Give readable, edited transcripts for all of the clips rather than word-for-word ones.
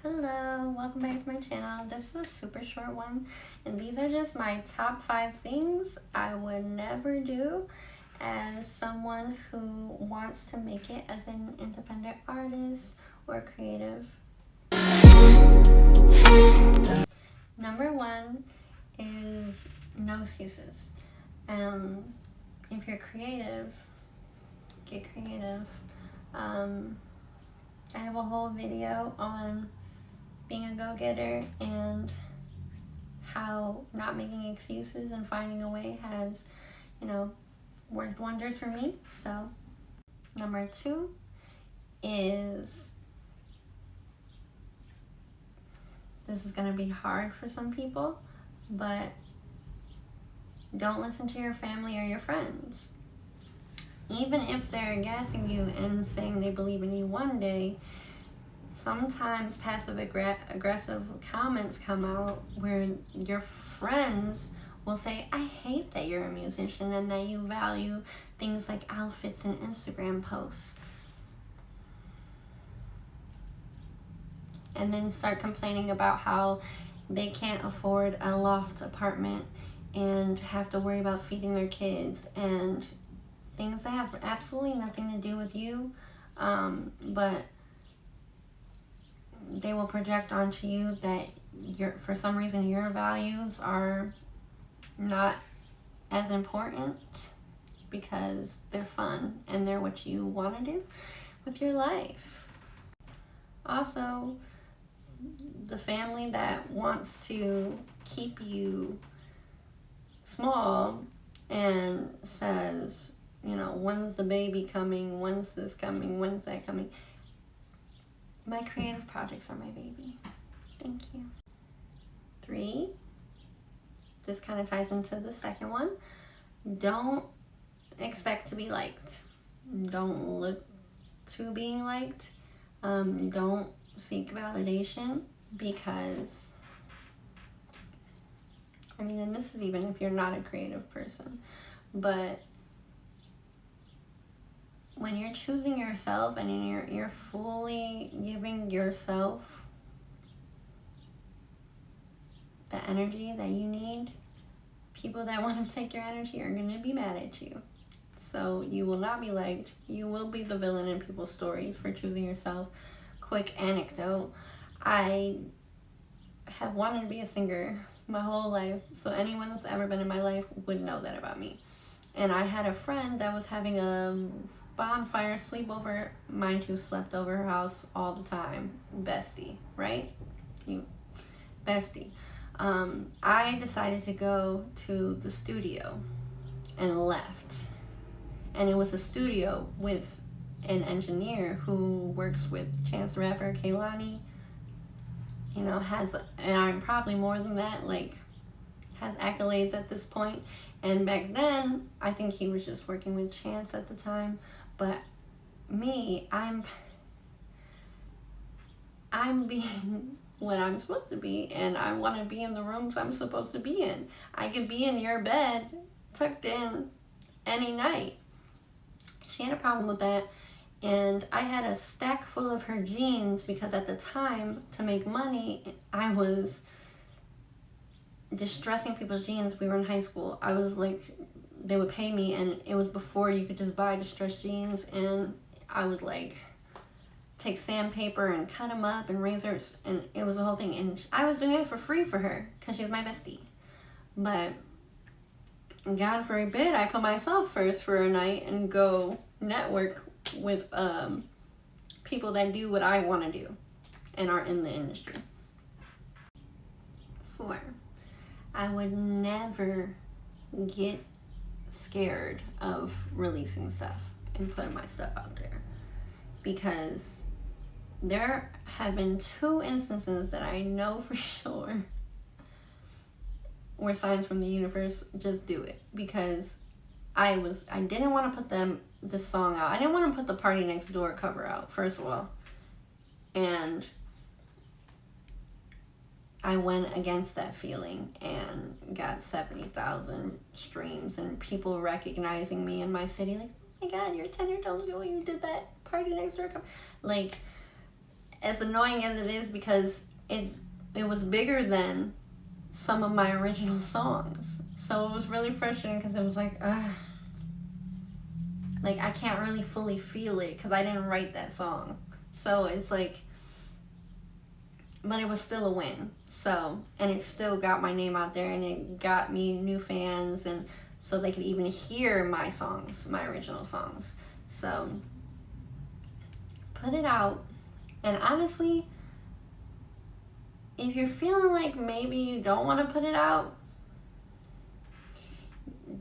Hello, welcome back to my channel. This is a super short one, and these are just my top 5 things I would never do as someone who wants to make it as an independent artist or creative. Number 1 is no excuses. If you're creative, get creative. I have a whole video on being a go-getter and how not making excuses and finding a way has, worked wonders for me. So, number 2 is, this is gonna be hard for some people, but don't listen to your family or your friends. Even if they're gassing you and saying they believe in you one day, sometimes passive-aggressive comments come out where your friends will say, I hate that you're a musician and that you value things like outfits and Instagram posts. And then start complaining about how they can't afford a loft apartment and have to worry about feeding their kids and things that have absolutely nothing to do with you, but they will project onto you that for some reason your values are not as important because they're fun and they're what you want to do with your life. Also, the family that wants to keep you small and says, when's the baby coming? When's this coming? When's that coming? My creative projects are my baby. Thank you. 3, this kind of ties into the second one. Don't expect to be liked. Don't look to being liked. Don't seek validation because, and this is even if you're not a creative person, but when you're choosing yourself and you're fully giving yourself the energy that you need, people that want to take your energy are going to be mad at you. So you will not be liked. You will be the villain in people's stories for choosing yourself. Quick anecdote. I have wanted to be a singer my whole life, so anyone that's ever been in my life would know that about me. And I had a friend that was having a bonfire sleepover. Mind you, slept over her house all the time. Bestie, right? Bestie. I decided to go to the studio and left. And it was a studio with an engineer who works with Chance the Rapper, Kehlani. Has, and I'm probably more than that, has accolades at this point. And back then, I think he was just working with Chance at the time. But me, I'm being what I'm supposed to be, and I want to be in the rooms I'm supposed to be in. I could be in your bed, tucked in, any night. She had a problem with that, and I had a stack full of her jeans because at the time, to make money, I was distressing people's jeans. We were in high school. I was like, they would pay me, and it was before you could just buy distressed jeans, and I would take sandpaper and cut them up and razors, and it was a whole thing. And I was doing it for free for her because she was my bestie. But God forbid I put myself first for a night and go network with people that do what I want to do and are in the industry. 4, I would never get scared of releasing stuff and putting my stuff out there, because there have been 2 instances that I know for sure were signs from the universe. Just do it, because I didn't want to put this song out. I didn't want to put the Party Next Door cover out, first of all, and I went against that feeling and got 70,000 streams and people recognizing me in my city, like, oh my God, you're 10 years old, you did that Party Next Door cover. as annoying as it is, because it was bigger than some of my original songs. So it was really frustrating because it was like, ugh. Like, I can't really fully feel it because I didn't write that song. So it's like, but it was still a win. So, and it still got my name out there, and it got me new fans, and so they could even hear my songs, my original songs. So, put it out. And honestly, if you're feeling like maybe you don't want to put it out,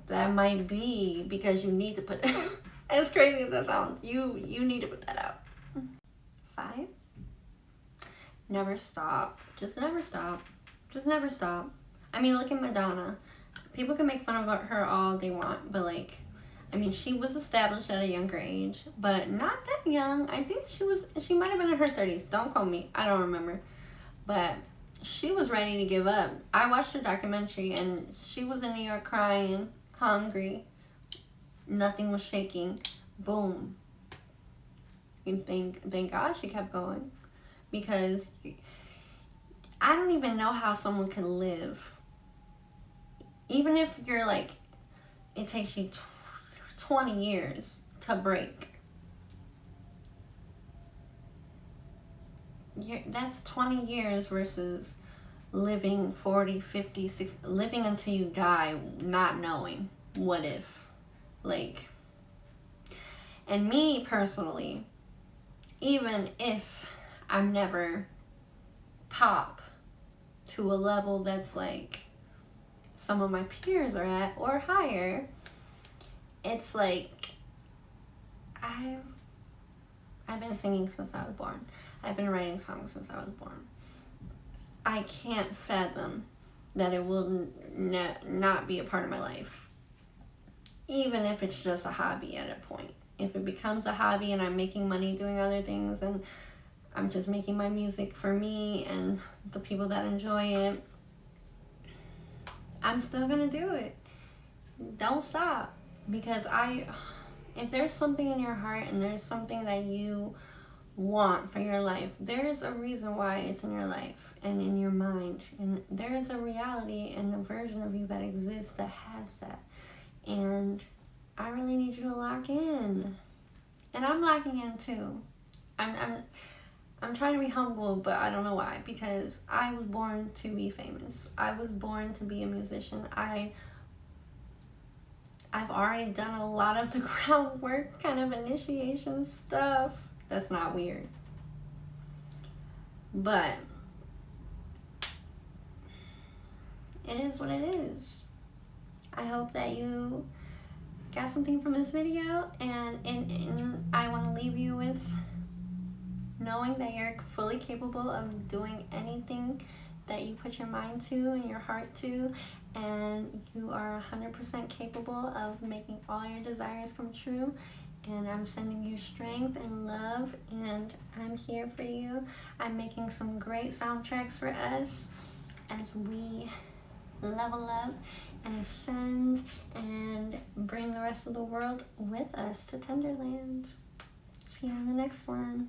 that might be because you need to put it out. As crazy as that sounds, you need to put that out. 5, never stop. Just never stop. Just never stop. I mean, look at Madonna. People can make fun of her all they want, but like, I mean, she was established at a younger age, but not that young. I think she might have been in her 30s. Don't quote me. I don't remember. But she was ready to give up. I watched her documentary, and she was in New York crying, hungry. Nothing was shaking. Boom. And thank God she kept going. Because I don't even know how someone can live. Even if you're like, it takes you 20 years to break. That's 20 years versus living 40, 50, 60, living until you die, not knowing what if. Like, and me personally, even if I'm never pop to a level that's like some of my peers are at or higher, it's like I've been singing since I was born. I've been writing songs since I was born. I can't fathom that it will not be a part of my life, even if it's just a hobby at a point. If it becomes a hobby and I'm making money doing other things, and I'm just making my music for me and the people that enjoy it, I'm still gonna do it. Don't stop. Because if there's something in your heart and there's something that you want for your life, there is a reason why it's in your life and in your mind, and there is a reality and a version of you that exists that has that. And I really need you to lock in, and I'm locking in too. I'm trying to be humble, but I don't know why, because I was born to be famous. I was born to be a musician. I've already done a lot of the groundwork, kind of initiation stuff. That's not weird. But it is what it is. I hope that you got something from this video, and I want to leave you with knowing that you're fully capable of doing anything that you put your mind to and your heart to, and you are 100% capable of making all your desires come true. And I'm sending you strength and love, and I'm here for you. I'm making some great soundtracks for us as we level up and ascend and bring the rest of the world with us to Tenderland. See you in the next one.